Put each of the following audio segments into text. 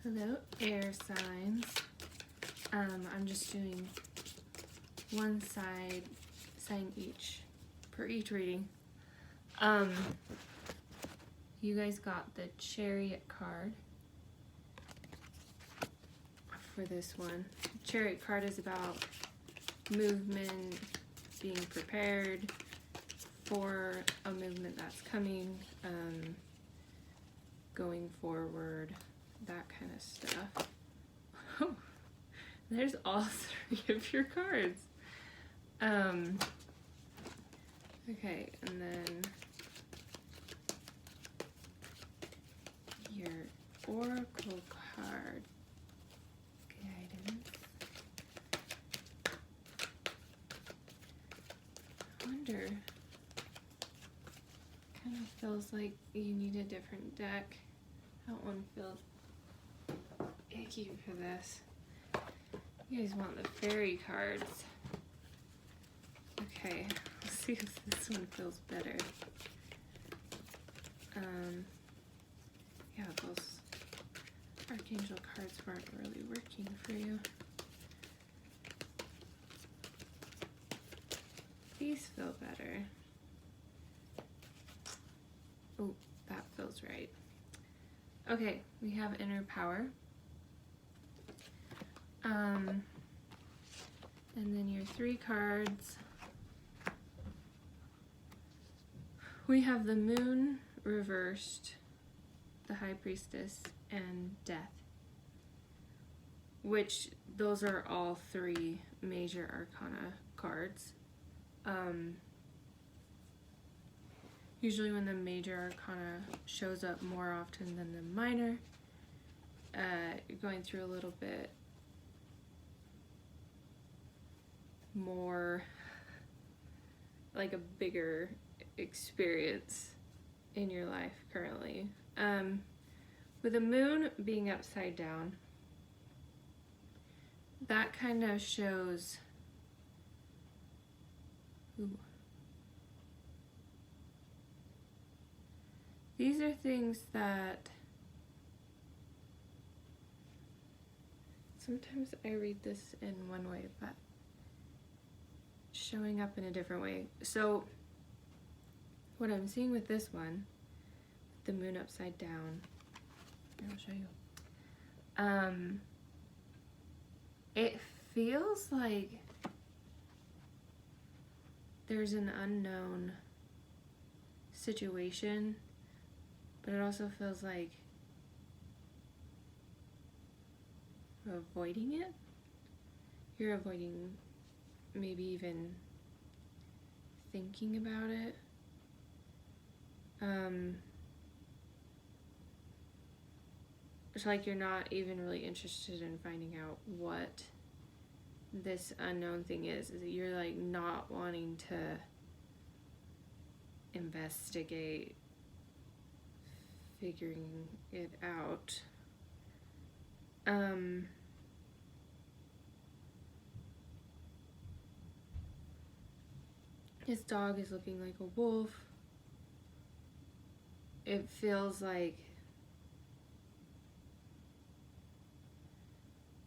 Hello, air signs. I'm just doing one sign each per each reading. You guys got the Chariot card for this one. Chariot card is about movement, being prepared for a movement that's coming, going forward, that kind of stuff. Oh, there's all three of your cards. Okay, and then your Oracle card guidance. I wonder, kind of feels like you need a different deck. That one feels icky for this. You guys want the fairy cards. Okay, let's see if this one feels better. Yeah, those Archangel cards weren't really working for you. These feel better. Oh, that feels right. Okay, we have Inner Power. And then your three cards. We have the Moon reversed, the High Priestess, and Death. Which, those are all three major arcana cards. Usually when the major arcana shows up more often than the minor, you're going through a little bit more, like a bigger experience in your life currently. With the moon being upside down, that kind of shows, these are things that sometimes I read this in one way, but showing up in a different way. So what I'm seeing with this one, the moon upside down, I'll show you. It feels like there's an unknown situation, but it also feels like avoiding it. You're avoiding maybe even thinking about it. It's like you're not even really interested in finding out what this unknown thing is. You're like not wanting to investigate figuring it out. His dog is looking like a wolf. It feels like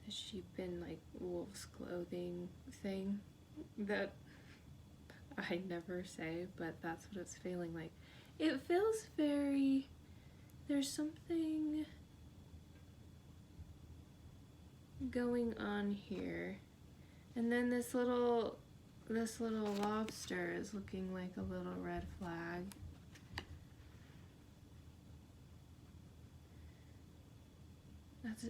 the sheep in like wolf's clothing thing that I never say, but that's what it's feeling like. It feels very, there's something going on here. And then this little lobster is looking like a little red flag. That's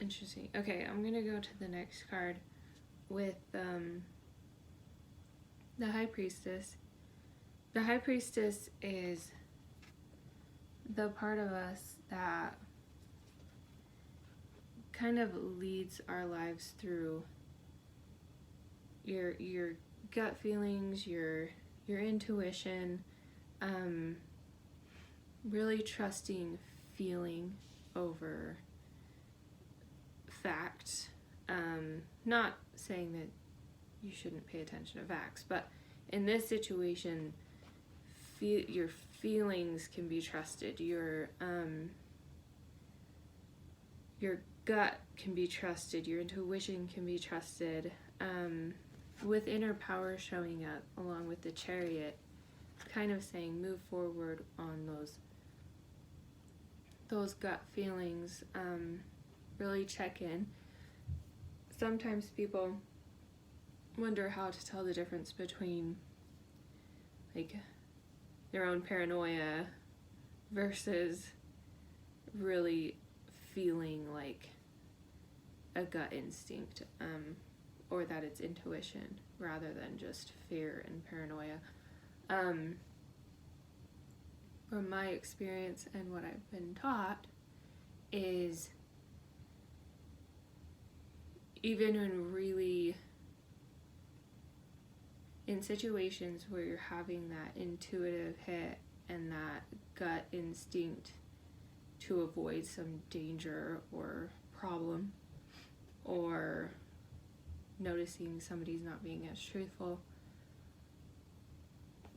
interesting. Okay, I'm gonna go to the next card with the High Priestess. The High Priestess is the part of us that kind of leads our lives through your gut feelings, your intuition, really trusting feeling over fact. Not saying that you shouldn't pay attention to facts, but in this situation, your feelings can be trusted. Your your gut can be trusted, your intuition can be trusted. With inner power showing up along with the Chariot, kind of saying move forward on those gut feelings. Really check in. Sometimes people wonder how to tell the difference between like their own paranoia versus really feeling like a gut instinct, or that it's intuition rather than just fear and paranoia. From my experience and what I've been taught is even in situations where you're having that intuitive hit and that gut instinct to avoid some danger or problem, or noticing somebody's not being as truthful,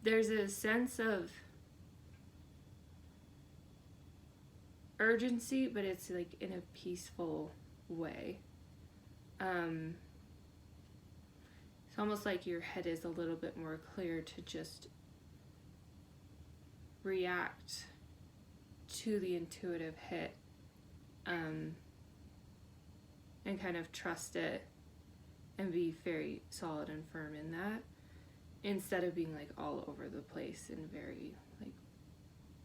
there's a sense of urgency, but it's like in a peaceful way. It's almost like your head is a little bit more clear to just react to the intuitive hit, and kind of trust it and be very solid and firm in that, instead of being like all over the place and very like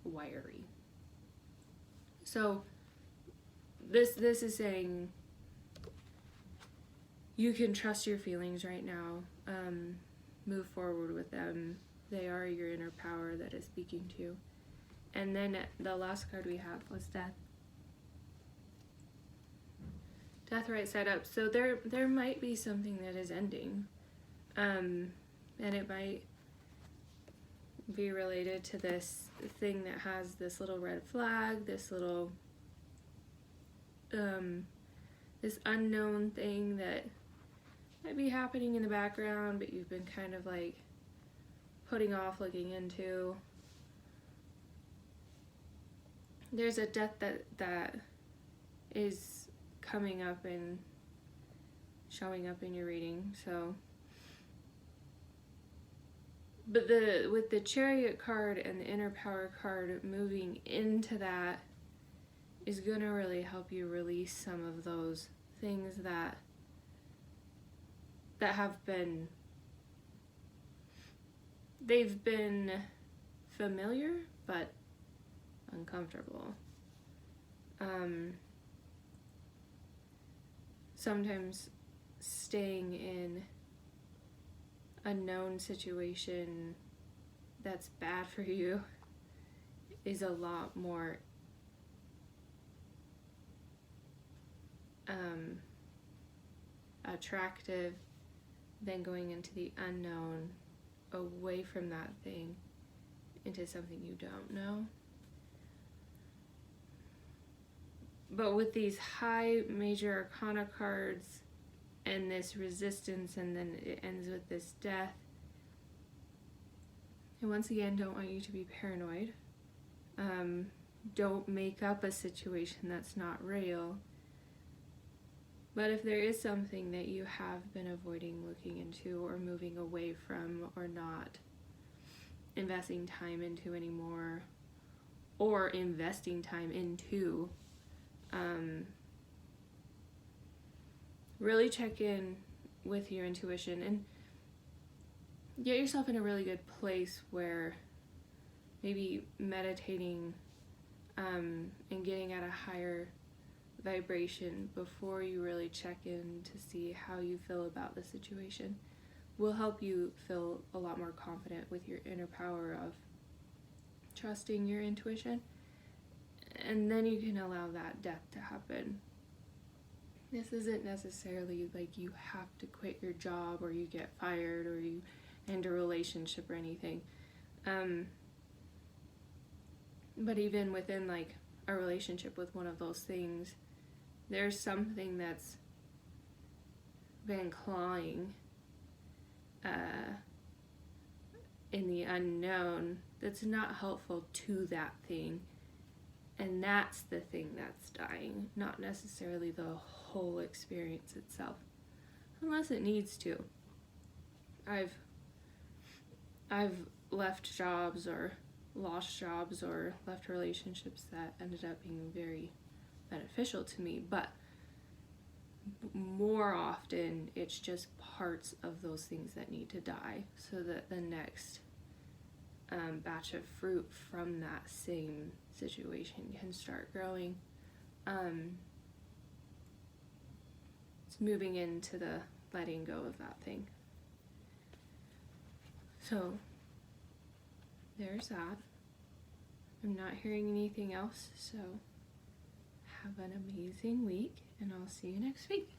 wiry. So this is saying you can trust your feelings right now. Move forward with them. They are your inner power that is speaking to you. And then the last card we have was Death. Death right side up. So there might be something that is ending. And it might be related to this thing that has this little red flag, this little this unknown thing that might be happening in the background, but you've been kind of like putting off looking into. There's a death that is coming up and showing up in your reading. So, but with the Chariot card and the inner power card moving into that is going to really help you release some of those things that have been, they've been familiar but uncomfortable. Sometimes staying in a known situation that's bad for you is a lot more attractive than going into the unknown, away from that thing, into something you don't know. But with these high major arcana cards and this resistance, and then it ends with this death, and once again, don't want you to be paranoid. Don't make up a situation that's not real. But if there is something that you have been avoiding looking into, or moving away from, or not investing time into anymore, or investing time into, really check in with your intuition and get yourself in a really good place where maybe meditating and getting at a higher vibration before you really check in to see how you feel about the situation will help you feel a lot more confident with your inner power of trusting your intuition. And then you can allow that death to happen. This isn't necessarily like you have to quit your job, or you get fired, or you end a relationship or anything. But even within like a relationship with one of those things, there's something that's been clawing in the unknown that's not helpful to that thing. And that's the thing that's dying, not necessarily the whole experience itself, unless it needs to. I've left jobs or lost jobs or left relationships that ended up being very beneficial to me, but more often it's just parts of those things that need to die so that the next batch of fruit from that same situation can start growing. It's moving into the letting go of that thing. So there's that. I'm not hearing anything else, so have an amazing week, and I'll see you next week.